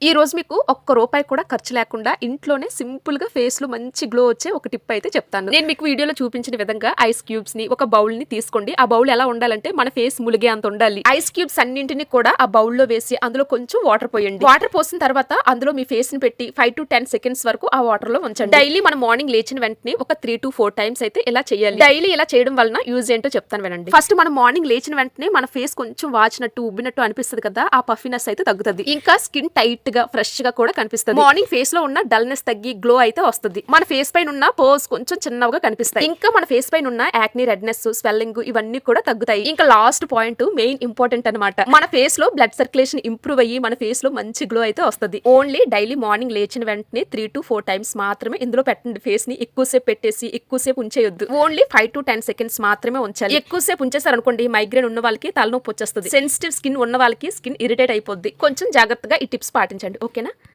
ఈ రోజు మీకు ఒక్క రూపాయి కూడా ఖర్చు లేకుండా ఇంట్లోనే సింపుల్ గా ఫేస్ లో మంచి గ్లో వచ్చే ఒక టిప్ అయితే చెప్తాను. నేను మీకు వీడియోలో చూపించిన విధంగా ఐస్ క్యూబ్స్ ని ఒక బౌల్ ని తీసుకోండి. ఆ బౌల్ ఎలా ఉండాలంటే మన ఫేస్ ములిగే అంత ఉండాలి. ఐస్ క్యూబ్స్ అన్నింటిని కూడా ఆ బౌల్ లో వేసి అందులో కొంచెం వాటర్ పోయండి. వాటర్ పోసిన తర్వాత అందులో మీ ఫేస్ ని పెట్టి 5 to 10 seconds వరకు ఆ వాటర్ లో ఉంచండి. డైలీ మనం మార్నింగ్ లేచిన వెంటనే ఒక 3 to 4 times అయితే ఇలా చేయాలి. డైలీ ఇలా చేయడం వలన యూజ్ ఏంటో చెప్తాను వినండి. ఫస్ట్ మనం మార్నింగ్ లేచిన వెంటనే మన ఫేస్ కొంచెం వాచినట్టు ఉబ్బినట్టు అనిపిస్తుంది కదా, ఆ పఫినెస్ అయితే తగ్గుతుంది. ఇంకా స్కిన్ టైట్ గా ఫ్రెష్ గా కూడా కనిపిస్తుంది. మార్నింగ్ ఫేస్ లో ఉన్న డల్నెస్ తగ్గి గ్లో అయితే వస్తుంది. మన ఫేస్ పైన ఉన్న పోర్స్ కొంచెం చిన్నగా కనిపిస్తాయి. ఇంకా మన ఫేస్ పైన ఉన్న యాక్ని, రెడ్నెస్, స్వెల్లింగ్ ఇవన్నీ కూడా తగ్గుతాయి. ఇంకా లాస్ట్ పాయింట్ మెయిన్ ఇంపార్టెంట్ అన్నమాట. మన ఫేస్ లో బ్లడ్ సర్క్యులేషన్ ఇంప్రూవ్ అయ్యి మన ఫేస్ లో మంచి గ్లో అయితే వస్తుంది. ఓన్లీ డైలీ మార్నింగ్ లేచిన వెంటనే 3 to 4 times మాత్రమే ఇందులో పెట్టండి. ఫేస్ ని ఎక్కువసేపు పెట్టేసి ఎక్కువసేపు ఉంచేయొద్దు. ఓన్లీ 5 to 10 seconds మాత్రమే ఉంచాలి. ఎక్కువసేపు ఉంచేసారు అనుకోండి, మైగ్రేన్ ఉన్న వాళ్ళకి తలనొప్పి వచ్చేస్తుంది. సెన్సిటివ్ స్కిన్ ఉన్న వాళ్ళకి స్కిన్ ఇరిటేట్ అయిపోద్ది. కొంచెం జాగ్రత్తగా ఈ టిప్స్ పాటించండి. ఓకేనా?